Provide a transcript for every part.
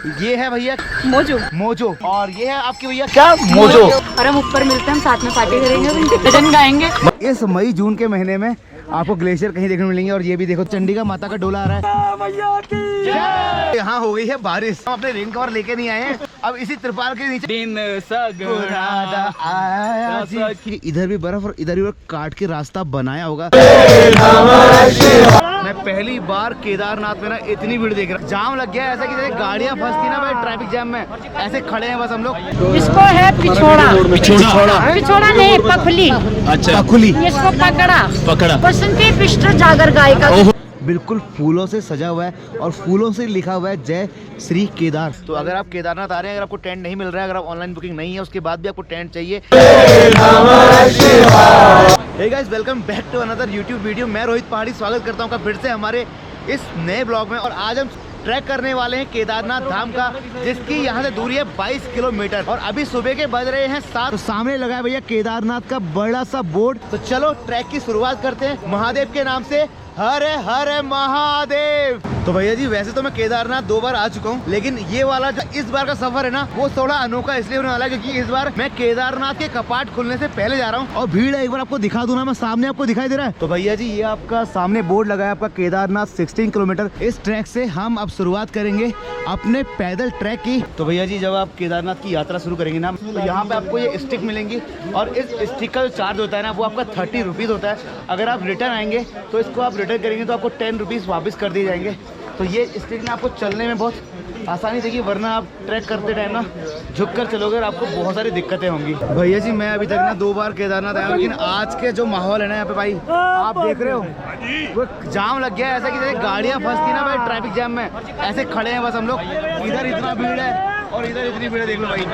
ये है भैया मोजो। मोजो और ये है आपके भैया क्या मोजो। और हम ऊपर मिलते हैं, हम साथ में पार्टी करेंगे, भजन गाएंगे। इस मई जून के महीने में आपको ग्लेशियर कहीं देखने मिलेंगे। और ये भी देखो चंडीगढ़ माता का डोला आ रहा है। यहाँ हो गई है बारिश। हम अपने रेन कवर लेके नहीं आए हैं। अब इसी त्रिपाल के नीचे दिन सगुरादा आया जी। इधर भी बर्फ और इधर भी बर्फ काट के रास्ता बनाया होगा। मैं पहली बार केदारनाथ में ना इतनी भीड़ देख रहा, जाम लग गया ऐसा कि जैसे गाड़ियाँ फंसती ना भाई ट्रैफिक जाम में, ऐसे खड़े हैं बस हम लोग। इसको है पिछोड़ा। पिछोड़ा नहीं, पखली। अच्छा पखुली। इसको पकड़ा। बसंती पिष्ट जागर गाय का। बिल्कुल फूलों से सजा हुआ है और फूलों से लिखा हुआ है जय श्री केदार। तो अगर आप केदारनाथ आ रहे हैं, अगर आपको टेंट नहीं मिल रहा है, अगर आप ऑनलाइन बुकिंग नहीं है, उसके बाद भी आपको टेंट चाहिए। Hey guys, welcome back to another YouTube video. मैं रोहित पहाड़ी स्वागत करता हूँ फिर से हमारे इस नए ब्लॉग में। और आज हम ट्रैक करने वाले हैं केदारनाथ धाम का, जिसकी यहाँ से दूरी है 22 किलोमीटर। और अभी सुबह के बज रहे हैं 7। तो सामने लगा है भैया केदारनाथ का बड़ा सा बोर्ड। तो चलो ट्रैक की शुरुआत करते हैं महादेव के नाम से। हरे हरे महादेव। तो भैया जी, वैसे तो मैं केदारनाथ 2 बार आ चुका हूँ, लेकिन ये वाला जो इस बार का सफर है ना, वो थोड़ा अनोखा इसलिए होने वाला है क्योंकि इस बार मैं केदारनाथ के कपाट खुलने से पहले जा रहा हूँ। और भीड़ है, एक बार आपको दिखा दूं ना, मैं सामने आपको दिखाई दे रहा है। तो भैया जी, ये आपका सामने बोर्ड लगा है आपका केदारनाथ 16 किलोमीटर। इस ट्रैक से हम अब शुरुआत करेंगे अपने पैदल ट्रैक की। तो भैया जी, जब आप केदारनाथ की यात्रा शुरू करेंगे ना, तो यहाँ पे आपको ये स्टिक मिलेंगी और इस स्टिक का जो चार्ज होता है ना, वो आपका 30 रुपीज़ होता है। अगर आप रिटर्न आएंगे तो इसको आप रिटर्न करेंगे तो आपको 10 रुपीज़ वापस कर दिए जाएंगे। तो ये स्टिक ना आपको चलने में बहुत आसानी देगी, वरना आप ट्रैक करते टाइम ना झुक कर चलोगे और आपको बहुत सारी दिक्कतें होंगी। भैया जी, मैं अभी तक ना 2 बार केदारनाथ आया हूँ, लेकिन आज के जो माहौल है ना यहाँ पे भाई, आप देख रहे हो, वो जाम लग गया है ऐसा कि जैसे गाड़ियाँ फंसती ना भाई ट्रैफिक जाम में, ऐसे खड़े हैं बस हम लोग। इधर इतना भीड़ है और इधर इतनी भीड़ है, देख लो भाई।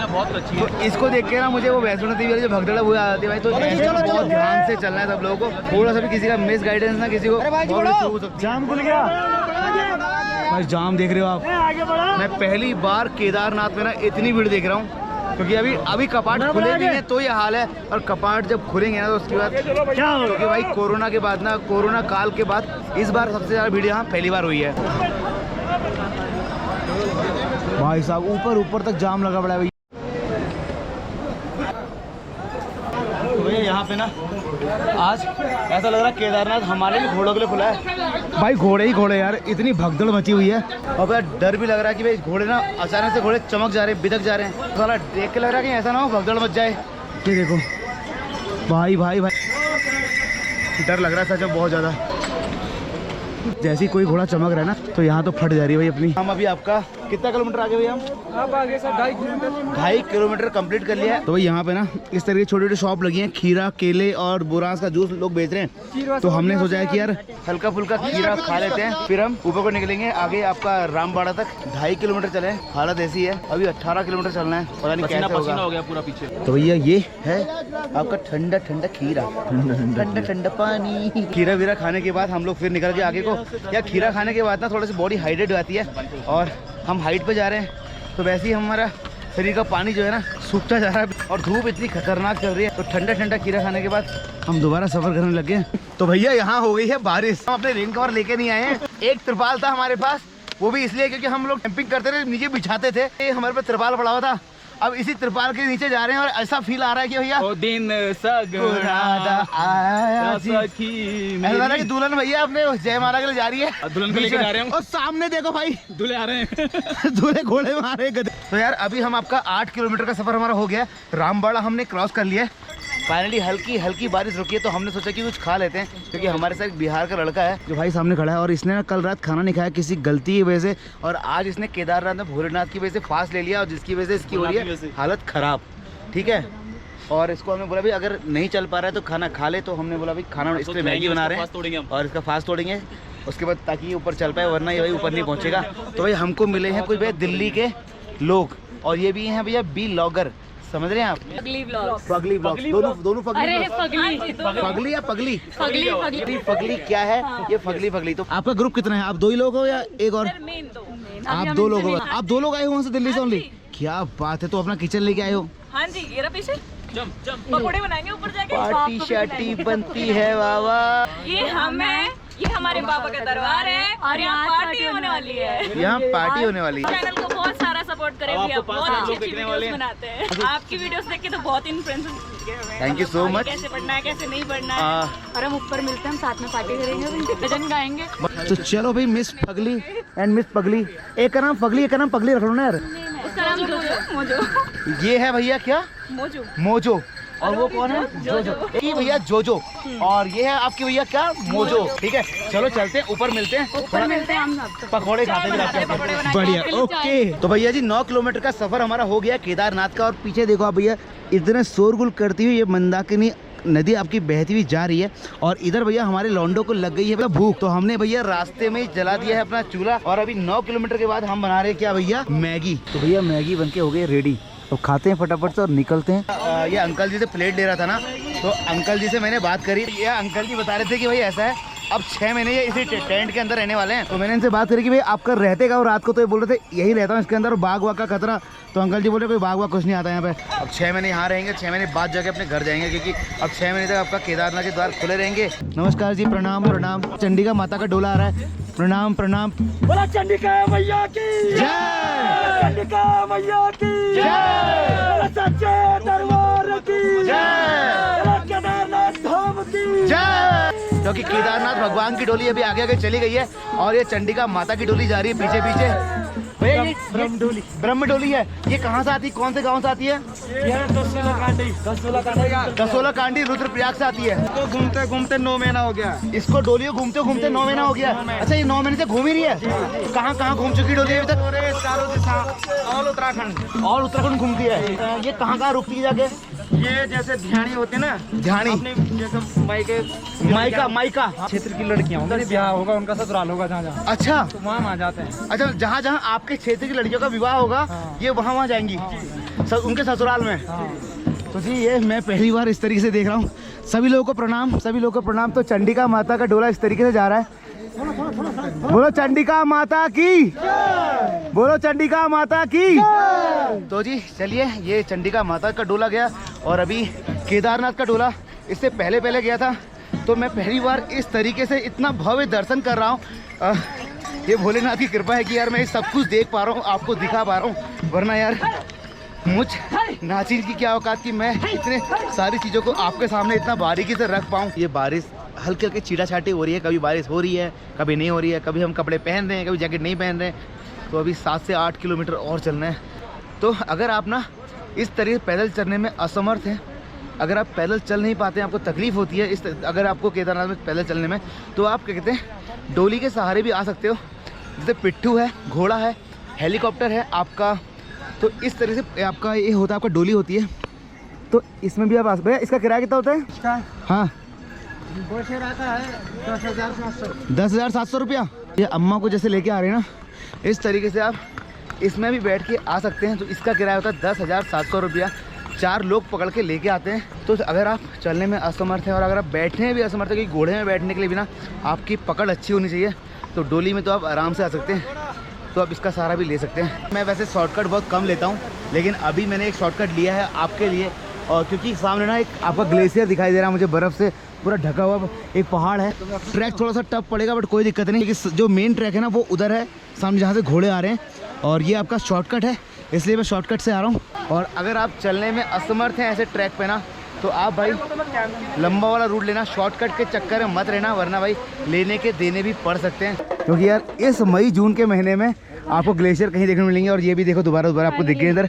बहुत अच्छी है। तो इसको देख के ना मुझे वो वैष्णो देवी वाली जो भगदड़ वो याद आती है भाई। तो ऐसे बहुत ध्यान से चलना है सब लोगों को। थोड़ा सा भी किसी का मिस गाइडेंस ना किसी को जाम खुल गया भाई। जाम देख रहे हो आप। मैं पहली बार केदारनाथ में ना इतनी भीड़ देख रहा हूँ, क्योंकि अभी कपाट खुले नहीं है तो ये हाल है। और कपाट जब खुलेंगे ना तो उसके बाद क्या होगा, क्योंकि भाई कोरोना के बाद ना, कोरोना काल के बाद इस बार सबसे ज़्यादा भीड़ यहाँ पहली बार हुई है भाई साहब। ऊपर तक जाम लगा पड़ा है भैया। यहाँ पे ना आज ऐसा लग रहा है केदारनाथ हमारे लिए घोड़ों के लिए खुला है भाई। घोड़े ही घोड़े यार, इतनी भगदड़ मची हुई है। और यार डर भी लग रहा है कि भाई घोड़े ना अचानक से घोड़े चमक जा रहे हैं, बिदक जा रहे हैं। थोड़ा देख के लग रहा है कि ऐसा ना हो भगदड़ मच जाए। ये देखो भाई भाई भाई, डर लग रहा है सच में बहुत ज़्यादा। जैसे ही कोई घोड़ा चमक रहा है ना, तो यहाँ तो फट जा रही है भाई अपनी। हम अभी आपका कितना किलोमीटर आगे भैया? हम आगे सर 2.5 किलोमीटर कंप्लीट कर लिया है। तो भाई यहाँ पे ना इस तरह की छोटी छोटी शॉप लगी हैं, खीरा, केले और बुरांस का जूस लोग बेच रहे हैं। तो हमने सोचा है कि यार हल्का फुल्का खीरा खा लेते हैं, फिर हम ऊपर को निकलेंगे आगे आपका रामबाड़ा तक। 2.5 किलोमीटर चले, हालत ऐसी है। अभी 18 किलोमीटर चलना है, पता नहीं कैसे होगा। हो गया पूरा पीछे। तो भैया ये है आपका ठंडा ठंडा खीरा, ठंडा ठंडा पानी। खीरा वीरा खाने के बाद हम लोग फिर निकल के आगे को। या खीरा खाने के बाद ना थोड़ी सी बॉडी हाइड्रेट हो जाती है, और हम हाइट पे जा रहे हैं तो वैसे ही हमारा शरीर का पानी जो है ना सूखता जा रहा है। और धूप इतनी खतरनाक चल रही है, तो ठंडा ठंडा खीरा खाने के बाद हम दोबारा सफर करने लगे हैं। तो भैया यहाँ हो गई है बारिश। हम अपने रेन कवर लेके नहीं आए हैं। एक त्रिपाल था हमारे पास, वो भी इसलिए क्योंकि हम लोग कैंपिंग करते थे, नीचे बिछाते थे, हमारे पास त्रिपाल पड़ा हुआ था। अब इसी त्रिपाल के नीचे जा रहे हैं और ऐसा फील आ रहा है कि भैया दिन सगुरादा आया जी। सखी ऐसा लग रहा है कि दुल्हन भैया अपने जयमाला के लिए जा रही है। दुल्हन को लेके जा रहे हैं। और सामने देखो भाई, दूल्हे आ रहे हैं। दूल्हे घोड़े मारे गधे। तो यार अभी हम आपका 8 किलोमीटर का सफर हमारा हो गया। रामबाड़ा हमने क्रॉस कर लिया है। फाइनली हल्की हल्की बारिश रुकी है, तो हमने सोचा कि कुछ खा लेते हैं, क्योंकि हमारे साथ एक बिहार का लड़का है जो भाई सामने खड़ा है, और इसने ना कल रात खाना नहीं खाया किसी गलती की वजह से, और आज इसने केदारनाथ में भोलेनाथ की वजह से फास्ट ले लिया, और जिसकी वजह से इसकी हो रही है हालत ख़राब। ठीक है, और इसको हमने बोला भाई अगर नहीं चल पा रहा है तो खाना खा ले। तो हमने बोला भाई खाना, इसलिए मैगी बना रहे हैं और इसका फास्ट तोड़ेंगे उसके बाद, ताकि ऊपर चल पाए, वरना ये भाई ऊपर नहीं पहुँचेगा। तो भाई हमको मिले हैं कुछ भैया दिल्ली के लोग, और ये भी हैं भैया बी लॉगर, समझ रहे हैं आप? पगली व्लॉग्स। पगली ब्लॉग्स, दोनों फगली। अरे पगली फगली या पगली? पगली फगली क्या है? ये फगली। तो आपका ग्रुप कितना है? आप 2 ही लोग हो या एक और? आप 2 लोग हो। आप 2 लोग आए हो वहाँ से दिल्ली से ओनली? क्या बात है। तो अपना किचन लेके आए हो? हाँ जी, ये रहा पीछे। पकोड़े बनाएंगे ऊपर जाके। पार्टी शार्टी बनती है वाह। ये हम है, ये हमारे बाबा का दरबार है और यहाँ पार्टी होने वाली है। यहाँ पार्टी होने वाली है। चैनल को बहुत सारा सपोर्ट करें भैया, बहुत अच्छी अच्छी वीडियोस बनाते हैं। आपकी वीडियोस देख के तो बहुत इन्फ्लुएंस मिल गए हमें। Thank you so much। कैसे पढ़ना है कैसे नहीं पढ़ना है, और हम ऊपर मिलते हैं, हम साथ में पार्टी करेंगे, उनके भजन गाएंगे। तो चलो भाई, मिस फगली एंड मिस पगली, एक का नाम फगली एक का नाम पगली रख लो ना यार। उसका नाम जोजो। मोजो। ये है भैया क्या? मोजो। मोजो। और वो कौन है? जोजो। ये भैया जोजो, और ये है आपकी भैया क्या? मोजो। ठीक है, चलो चलते हैं, ऊपर मिलते हैं, ऊपर मिलते हैं, हम सब पकौड़े खाते हैं। बढ़िया, ओके। तो भैया जी 9 किलोमीटर का सफर हमारा हो गया केदारनाथ का, और पीछे देखो आप भैया, इतने शोरगुल करती हुई ये मंदाकिनी नदी आपकी बहती हुई जा रही है, और इधर भैया हमारे लौंडो को लग गई है भूख, तो हमने भैया रास्ते में ही जला दिया है अपना चूल्हा, और अभी 9 किलोमीटर के बाद हम बना रहे हैं क्या भैया? मैगी। तो भैया मैगी बनके हो गई रेडी, तो खाते हैं फटाफट से और निकलते हैं। ये अंकल जी से प्लेट ले रहा था ना, तो अंकल जी से मैंने बात करी, ये अंकल जी बता रहे थे कि भाई ऐसा है, अब 6 महीने ये इसी टेंट के अंदर रहने वाले हैं। तो मैंने इनसे बात करी कि भाई आपका रहते का, और रात को तो ये बोल रहे थे यही रहता हूँ इसके अंदर, बाघ वाघ का खतरा। तो अंकल जी बोले कोई बाघ वाघ कुछ नहीं आता यहाँ पे। अब 6 महीने यहाँ रहेंगे, 6 महीने बाद जाके अपने घर जाएंगे, क्योंकि अब 6 महीने तक आपका केदारनाथ के द्वार खुले रहेंगे। नमस्कार जी, प्रणाम प्रणाम। चंडिका माता का डोला आ रहा है, प्रणाम प्रणाम। बोला चंडिका मैया की जय, चंडिका मैया की जय, सच्चे दरबार की जय, केदारनाथ धाम की जय। क्योंकि केदारनाथ भगवान की डोली अभी आगे आगे चली गई है, और ये चंडिका माता की डोली जा रही है पीछे पीछे। भैया ये ब्रह्म डोली है, ये कहाँ से आती है, कौन से गांव से आती है? दसोला कांडी रुद्रप्रयाग से आती है। तो घूमते घूमते 9 महीना हो गया। इसको डोलियों घूमते घूमते 9 महीना हो गया। अच्छा, ये 9 महीने से घूम ही रही है? कहाँ कहाँ घूम चुकी डोली अभी तक? चारों दिशा ऑल उत्तराखंड। और उत्तराखंड घूमती है। ये कहाँ कहाँ रुकती है जाके? ये जैसे ध्यानी होते ना, ध्यानी, अपने जैसे माइका माइका क्षेत्र की लड़कियां, उनका ब्याह होगा, उनका ससुराल होगा जहाँ जहाँ, अच्छा तो वहाँ जाते हैं। अच्छा, जहाँ जहाँ आपके क्षेत्र की लड़कियों का विवाह होगा, ये वहाँ वहाँ जाएंगी उनके ससुराल में। तो जी ये मैं पहली बार इस तरीके से देख रहा हूँ। सभी लोगों को प्रणाम, सभी लोगों को प्रणाम। तो चंडिका माता का डोला इस तरीके से जा रहा है। बोलो चंडिका माता की, बोलो चंडिका माता की। तो जी चलिए, ये चंडिका माता का डोला गया, और अभी केदारनाथ का डोला इससे पहले गया था। तो मैं पहली बार इस तरीके से इतना भव्य दर्शन कर रहा हूँ। ये भोलेनाथ की कृपा है कि यार मैं सब कुछ देख पा रहा हूँ, आपको दिखा पा रहा हूँ, वरना यार मुझ नाचिन की क्या औकात कि मैं इतने सारी चीज़ों को आपके सामने इतना बारीकी से रख पाऊँ। ये बारिश हल्के हल्के छीटा छाटी हो रही है, कभी बारिश हो रही है कभी नहीं हो रही है, कभी हम कपड़े पहन रहे हैं कभी जैकेट नहीं पहन रहे हैं। तो अभी 7 से 8 किलोमीटर और चलना है। तो अगर आप ना इस तरीके से पैदल चलने में असमर्थ हैं, अगर आप पैदल चल नहीं पाते हैं, आपको तकलीफ़ होती है अगर आपको केदारनाथ में पैदल चलने में, तो आप क्या कहते हैं डोली के सहारे भी आ सकते हो। जैसे पिट्ठू है, घोड़ा है, हेलीकॉप्टर है आपका। तो इस तरह से आपका ये होता है, आपका डोली होती है, तो इसमें भी आप आ सकते हैं। इसका किराया कितना होता है? हाँ, 10,700 रुपया। ये अम्मा को जैसे लेके आ रहे हैं ना, इस तरीके से आप इसमें भी बैठ के आ सकते हैं। तो इसका किराया होता है 10,700 रुपया। 4 लोग पकड़ के लेके आते हैं। तो अगर आप चलने में असमर्थ हैं और अगर आप बैठने में भी असमर्थ हैं, क्योंकि घोड़े में बैठने के लिए भी ना आपकी पकड़ अच्छी होनी चाहिए, तो डोली में तो आप आराम से आ सकते हैं। तो आप इसका सहारा भी ले सकते हैं। मैं वैसे शॉर्टकट बहुत कम लेता हूँ, लेकिन अभी मैंने एक शॉर्टकट लिया है आपके लिए, और क्योंकि सामने ना एक आपका ग्लेशियर दिखाई दे रहा है मुझे, बर्फ़ से पूरा ढका हुआ एक पहाड़ है। ट्रैक थोड़ा सा टफ पड़ेगा, बट कोई दिक्कत नहीं, क्योंकि जो मेन ट्रैक है ना वो उधर है सामने, जहाँ से घोड़े आ रहे हैं, और ये आपका शॉर्टकट है, इसलिए मैं शॉर्टकट से आ रहा हूँ। और अगर आप चलने में असमर्थ हैं ऐसे ट्रैक पे ना, तो आप भाई लंबा वाला रूट लेना, शॉर्टकट के चक्कर में मत रहना, वरना भाई लेने के देने भी पड़ सकते हैं। क्योंकि यार इस मई जून के महीने में आपको ग्लेशियर कहीं देखने मिलेंगे, और ये भी देखो दोबारा आपको दिख गए इधर।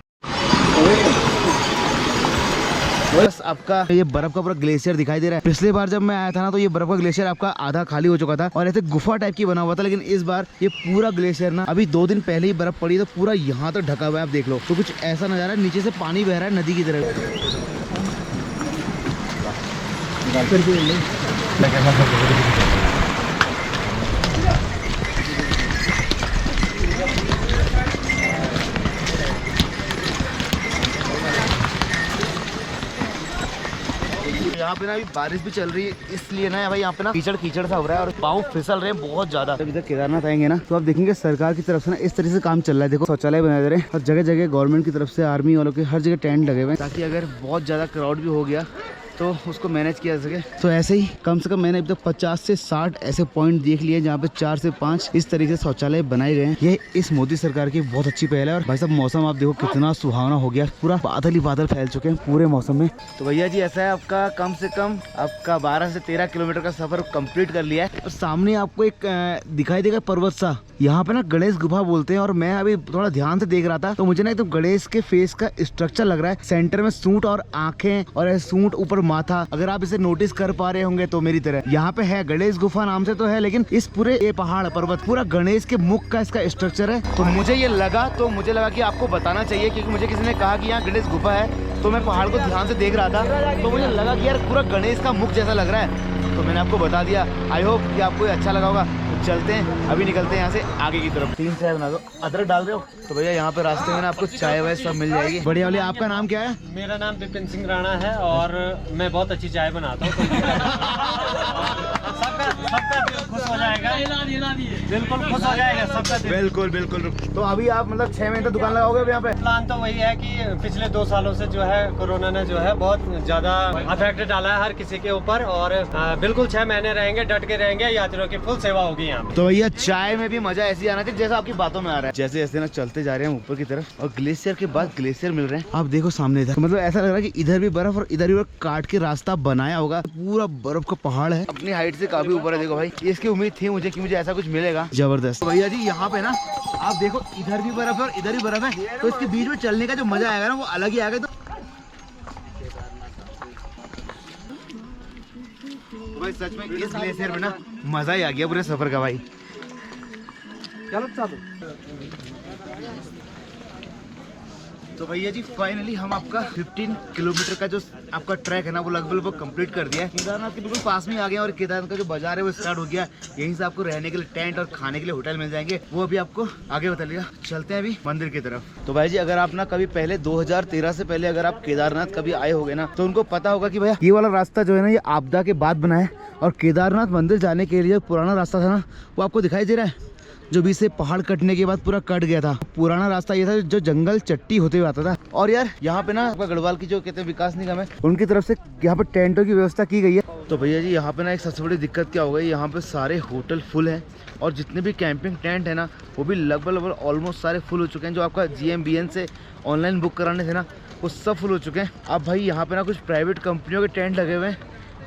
बस आपका ये बर्फ का पूरा ग्लेशियर दिखाई दे रहा है। पिछले बार जब मैं आया था ना, तो ये बर्फ का ग्लेशियर आपका आधा खाली हो चुका था और ऐसे गुफा टाइप की बना हुआ था, लेकिन इस बार ये पूरा ग्लेशियर ना, अभी 2 दिन पहले ही बर्फ पड़ी तो पूरा यहाँ तक ढका हुआ है। आप देख लो, तो कुछ ऐसा नजारा है, नीचे से पानी बह रहा है नदी की तरह। यहाँ पे ना अभी बारिश भी चल रही है, इसलिए ना भाई यहाँ पे ना कीचड़ कीचड़ सा हो रहा है और पाँव फिसल रहे हैं बहुत ज्यादा। जब इधर केदारनाथ आएंगे ना, तो आप देखेंगे सरकार की तरफ से ना इस तरह से काम चल रहा है। देखो शौचालय बनाए जा रहे हैं, और जगह जगह गवर्नमेंट की तरफ से, आर्मी वालों के हर जगह टेंट लगे हुए हैं, ताकि अगर बहुत ज्यादा क्राउड भी हो गया तो उसको मैनेज किया जा सके। तो ऐसे ही कम से कम मैंने अभी तक 50 से 60 ऐसे पॉइंट देख लिए जहाँ पे 4 से 5 इस तरीके से शौचालय बनाए गए हैं। ये इस मोदी सरकार की बहुत अच्छी पहल है। और भाई साहब मौसम आप देखो कितना सुहावना हो गया, पूरा बादल ही बादल फैल चुके हैं पूरे मौसम में। तो भैया जी ऐसा है आपका कम से कम आपका 12 से 13 किलोमीटर का सफर कंप्लीट कर लिया है। और सामने आपको एक दिखाई देगा पर्वत सा, यहाँ पे ना गणेश गुफा बोलते हैं। और मैं अभी थोड़ा ध्यान से देख रहा था तो मुझे ना एकदम गणेश के फेस का स्ट्रक्चर लग रहा है। सेंटर में सूंड और आंखें और सूंड ऊपर माथा, अगर आप इसे नोटिस कर पा रहे होंगे तो मेरी तरह यहाँ पे है गणेश गुफा नाम से तो है, लेकिन इस पूरे ये पहाड़ पर्वत पूरा गणेश के मुख का इसका स्ट्रक्चर है। तो मुझे ये लगा कि आपको बताना चाहिए, क्योंकि मुझे किसी ने कहा कि यहाँ गणेश गुफा है। तो मैं पहाड़ को ध्यान से देख रहा था तो मुझे लगा कि यार पूरा गणेश का मुख जैसा लग रहा है, तो मैंने आपको बता दिया। आई होप कि आपको अच्छा लगा होगा। तो चलते हैं, अभी निकलते हैं यहाँ से आगे की तरफ। 3 चाय बना दो, अदरक डाल दो। तो भैया यहाँ पे रास्ते में ना आपको चाय वाय सब मिल जाएगी बढ़िया वाली। आपका नाम क्या है? मेरा नाम विपिन सिंह राणा है और मैं बहुत अच्छी चाय बनाता हूँ। सबका दिल खुश हो जाएगा, बिल्कुल खुश हो जाएगा सबका दिल। बिल्कुल बिल्कुल। तो अभी आप मतलब 6 महीने तक दुकान लगाओगे यहाँ पे? प्लान तो वही है कि पिछले 2 सालों से जो है कोरोना ने जो है बहुत ज्यादा अफेक्ट डाला है हर किसी के ऊपर, और बिल्कुल 6 महीने रहेंगे, डट के रहेंगे, यात्रियों की फुल सेवा होगी यहाँ पे। तो भैया चाय में भी मजा ऐसे आना चाहिए जैसा आपकी बातों में आ रहा है। जैसे ऐसे ना चलते जा रहे हैं ऊपर की तरफ और ग्लेशियर के बाद ग्लेशियर मिल रहे हैं। आप देखो सामने इधर, मतलब ऐसा लग रहा है कि इधर भी बर्फ और इधर भी बर्फ काट के रास्ता बनाया होगा। पूरा बर्फ का पहाड़ है, अपनी हाइट से काफी ऊपर है। देखो भाई, इसकी उम्मीद थी मुझे कि मुझे ऐसा कुछ मिलेगा जबरदस्त। तो भैया जी यहाँ पे ना आप देखो इधर भी बर्फ है और इधर भी बर्फ है, तो इसके बीच में चलने का जो मजा आएगा ना वो अलग ही आएगा। तो भाई सच में इस ग्लेशियर में ना मजा ही आ गया पूरे सफर का भाई। तो भैया जी फाइनली हम आपका 15 किलोमीटर का जो आपका ट्रैक है ना वो लगभग कंप्लीट कर दिया है। केदारनाथ के बिल्कुल पास में आ गए और केदारनाथ का जो बाजार है वो स्टार्ट हो गया। यहीं से आपको रहने के लिए टेंट और खाने के लिए होटल मिल जाएंगे, वो अभी आपको आगे बता लिया। चलते हैं अभी मंदिर की तरफ। तो भाई जी अगर आप ना कभी पहले 2013 से पहले अगर आप केदारनाथ कभी आए होगे ना तो उनको पता होगा कि भैया ये वाला रास्ता जो है ना ये आपदा के बाद बना है। और केदारनाथ मंदिर जाने के लिए पुराना रास्ता था ना वो आपको दिखाई दे रहा है, जो भी से पहाड़ कटने के बाद पूरा कट गया था। पुराना रास्ता ये था जो जंगल चट्टी होते हुए आता था। और यार यहाँ पे ना गढ़वाल की जो कहते हैं विकास निगम है उनकी तरफ से यहाँ पे टेंटों की व्यवस्था की गई है। तो भैया जी यहाँ पे ना एक सबसे बड़ी दिक्कत क्या हो गई, यहाँ पे सारे होटल फुल हैं और जितने भी कैंपिंग टेंट है ना वो भी लगभग ऑलमोस्ट सारे फुल हो चुके हैं। जो आपका GMBN से ऑनलाइन बुक कराने थे ना वो सब फुल हो चुके हैं। अब भाई यहाँ पे ना कुछ प्राइवेट कंपनियों के टेंट लगे हुए हैं,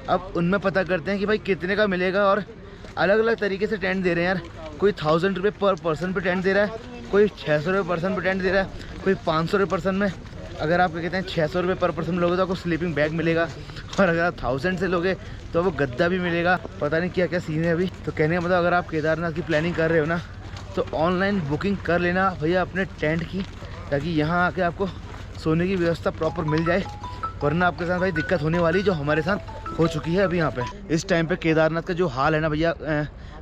अब उनमें पता करते हैं कि भाई कितने का मिलेगा। और अलग अलग तरीके से टेंट दे रहे हैं यार, कोई 1000 रुपये पर पर्सन पे टेंट दे रहा है, कोई 600 रुपये पर्सन पे टेंट दे रहा है, कोई 500 रुपये पर्सन में। अगर आप कहते हैं 600 रुपये पर पर्सन लोगे तो आपको स्लीपिंग बैग मिलेगा, और अगर आप 1000 से लोगे तो वो गद्दा भी मिलेगा। पता नहीं क्या क्या सीन है अभी। तो कहने का मतलब अगर आप केदारनाथ की प्लानिंग कर रहे हो ना तो ऑनलाइन बुकिंग कर लेना भैया अपने टेंट की, ताकि यहाँ आके आपको सोने की व्यवस्था प्रॉपर मिल जाए, वरना आपके साथ भाई दिक्कत होने वाली जो हमारे साथ हो चुकी है अभी यहाँ पे। इस टाइम पे केदारनाथ का जो हाल है ना भैया,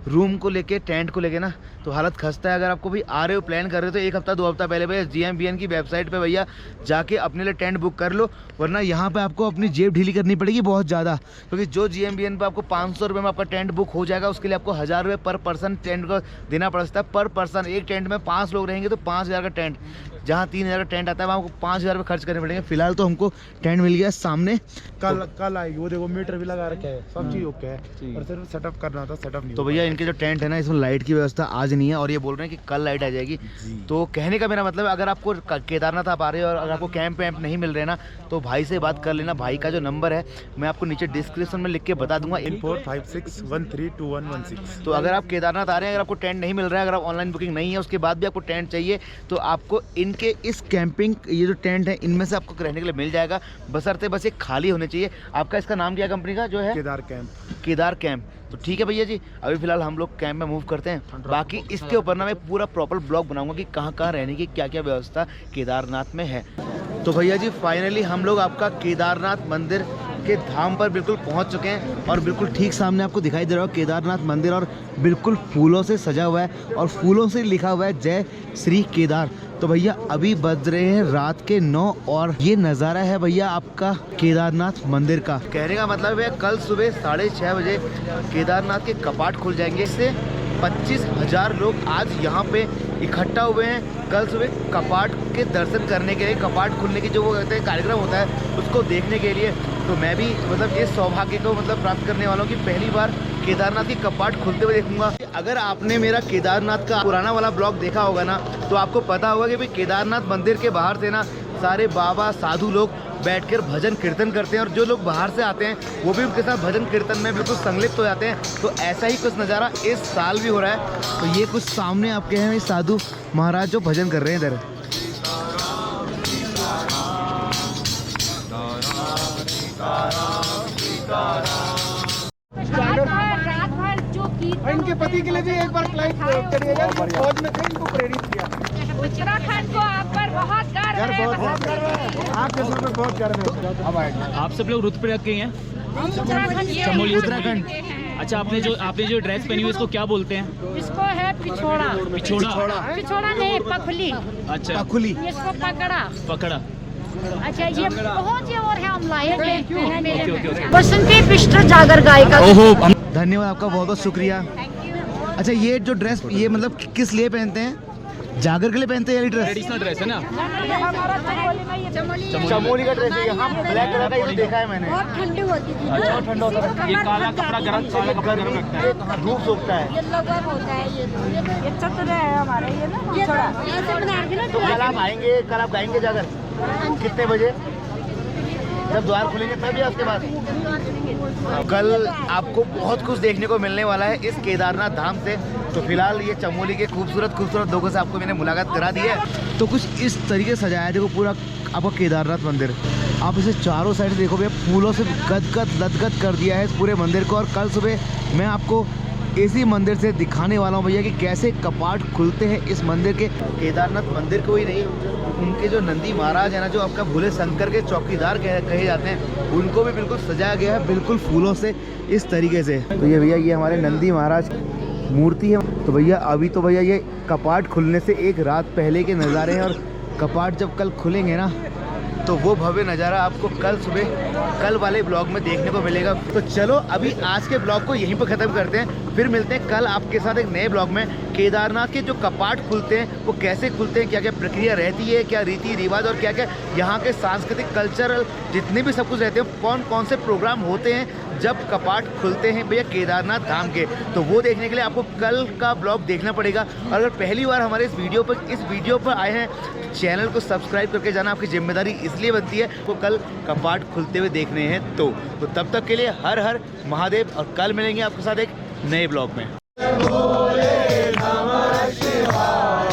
रूम को लेके टेंट को लेके ना तो हालत खस्ता है। अगर आपको भी आ रहे हो प्लान कर रहे हो तो 1 हफ्ता 2 हफ्ता पहले भैया GMBN की वेबसाइट पे भैया जाके अपने लिए टेंट बुक कर लो, वरना यहाँ पे आपको अपनी जेब ढीली करनी पड़ेगी बहुत ज़्यादा। क्योंकि जो GMBN पे आपको 500 रुपये में आपका टेंट बुक हो जाएगा उसके लिए आपको 1000 रुपये पर पर्सन टेंट को देना पड़ता है पर पर्सन। एक टेंट में 5 लोग रहेंगे तो 5000 का टेंट, जहाँ 3000 का टेंट आता है वहाँ आपको 5000 रुपये खर्च करने पड़ेंगे। फिलहाल तो हमको टेंट मिल गया सामने, कल आएगी वो देखो मीटर भी लगा रखे है, सब चीज ओके है, और सिर्फ सेटअप करना था, सेटअप नहीं। तो भैया इनके जो टेंट है ना इसमें लाइट की व्यवस्था आज नहीं है और ये बोल रहे हैं कि कल लाइट आ जाएगी। तो कहने का मेरा मतलब अगर आपको केदारनाथ आप आ रहे हो और अगर आपको कैंप वैम्प नहीं मिल रहे ना तो भाई से बात कर लेना। भाई का जो नंबर है मैं आपको नीचे डिस्क्रिप्शन में लिख के बता दूंगा, 456132116। तो अगर आप केदारनाथ आ रहे हैं, अगर आपको टेंट नहीं मिल रहा है, अगर आप ऑनलाइन बुकिंग नहीं है उसके बाद भी आपको टेंट चाहिए तो आपको इनके इस कैंपिंग ये जो टेंट है इनमें से आपको रहने के लिए मिल जाएगा, बशर्ते बस एक खाली होने चाहिए। आपका इसका नाम क्या कंपनी का जो है? केदार कैंप। तो ठीक है भैया जी, अभी फिलहाल हम लोग कैंप में मूव करते हैं। बाकी इसके ऊपर ना मैं पूरा प्रॉपर ब्लॉग बनाऊंगा कि कहाँ कहाँ रहने की क्या क्या व्यवस्था केदारनाथ में है। तो भैया जी फाइनली हम लोग आपका केदारनाथ मंदिर के धाम पर बिल्कुल पहुंच चुके हैं और बिल्कुल ठीक सामने आपको दिखाई दे रहा है केदारनाथ मंदिर, और बिल्कुल फूलों से सजा हुआ है और फूलों से लिखा हुआ है जय श्री केदार। तो भैया अभी बज रहे हैं रात के 9 और ये नज़ारा है भैया आपका केदारनाथ मंदिर का। कहने का मतलब है कल सुबह 6:30 बजे केदारनाथ के कपाट खुल जाएंगे। इससे 25,000 लोग आज यहाँ पे इकट्ठा हुए हैं कल सुबह कपाट के दर्शन करने के लिए, कपाट खुलने की जो वो कहते हैं कार्यक्रम होता है उसको देखने के लिए। तो मैं भी मतलब इस सौभाग्य को मतलब प्राप्त करने वाला हूँ कि पहली बार केदारनाथ की कपाट खुलते हुए देखूंगा। अगर आपने मेरा केदारनाथ का पुराना वाला ब्लॉग देखा होगा ना, तो आपको पता होगा कि भाई केदारनाथ मंदिर के बाहर से ना सारे बाबा साधु लोग बैठकर भजन कीर्तन करते हैं, और जो लोग बाहर से आते हैं वो भी उनके साथ भजन कीर्तन में बिल्कुल संलिप्त हो जाते हैं। तो ऐसा ही कुछ नज़ारा इस साल भी हो रहा है। तो ये कुछ सामने आपके हैं साधु महाराज जो भजन कर रहे हैं इधर। रात भर जो इनके पति के लिए भी एक बार क्लाइंट करिएगा, फौज में थे, इनको प्रेरित किया। उत्तराखंड को आप पर बहुत गर्व है। आपके सर पे बहुत गर्व है। अब आएगा। आप सब लोग रुद्रप्रयाग के हैं? उत्तराखंड उत्तराखंड। अच्छा, आपने जो ड्रेस पहनी हुई है इसको क्या बोलते हैं? इसको है पिछोड़ा। पिछोड़ा नहीं, पखली। अच्छा, पखुली। इसको पकड़ा। अच्छा, ये बहुत ही और है हम लाए बसंती पिष्ट जागर गाय का। धन्यवाद आपका, बहुत बहुत शुक्रिया। अच्छा, ये जो ड्रेस ये मतलब किस लिए पहनते हैं? जागर के लिए पहनते हैं ये ड्रेस? ट्रेडिशनल ड्रेस है ना? चमोली का ड्रेस है। हाँ, ब्लैक कलर का ये देखा है मैंने। बहुत ठंडी होती थी अच्छा, ठंडा होता है। ये काला कपड़ा गर्म रखता है। धूप सोखता है। ये लगन होता है। ये चतुर है हमारे, ये ना ऐसे बना के ना। तो कल आप आएंगे, कल आप गाएंगे जागर कितने बजे? जब द्वार खुलेंगे तब या उसके बाद? कल आपको बहुत कुछ देखने को मिलने वाला है इस केदारनाथ धाम से। तो फिलहाल ये चमोली के खूबसूरत लोगों से आपको मैंने मुलाकात करा दी है। तो कुछ इस तरीके से सजाया है, देखो पूरा आपका केदारनाथ मंदिर। आप इसे चारों साइड देखो भैया, फूलों से लदगद कर दिया है इस पूरे मंदिर को। और कल सुबह मैं आपको इसी मंदिर से दिखाने वाला हूँ भैया कि कैसे कपाट खुलते हैं इस मंदिर के। केदारनाथ मंदिर को ही नहीं, उनके जो नंदी महाराज है ना, जो आपका भोले शंकर के चौकीदार कहे जाते हैं, उनको भी बिल्कुल सजाया गया है बिल्कुल फूलों से इस तरीके से। तो ये भैया ये हमारे नंदी महाराज मूर्ति है। तो भैया अभी तो भैया ये कपाट खुलने से एक रात पहले के नज़ारे हैं, और कपाट जब कल खुलेंगे ना तो वो भव्य नज़ारा आपको कल सुबह कल वाले ब्लॉग में देखने को मिलेगा। तो चलो अभी आज के ब्लॉग को यहीं पर ख़त्म करते हैं, फिर मिलते हैं कल आपके साथ एक नए ब्लॉग में। केदारनाथ के जो कपाट खुलते हैं वो कैसे खुलते हैं, क्या क्या प्रक्रिया रहती है, क्या रीति रिवाज और क्या क्या यहाँ के सांस्कृतिक कल्चरल जितने भी सब कुछ रहते हैं, कौन कौन से प्रोग्राम होते हैं जब कपाट खुलते हैं भैया केदारनाथ धाम के, तो वो देखने के लिए आपको कल का ब्लॉग देखना पड़ेगा। और अगर पहली बार हमारे इस वीडियो पर आए हैं, चैनल को सब्सक्राइब करके जाना आपकी जिम्मेदारी इसलिए बनती है, वो कल कपाट खुलते हुए देखने हैं। तो तब तक के लिए हर हर महादेव, और कल मिलेंगे आपके साथ एक नए ब्लॉग में।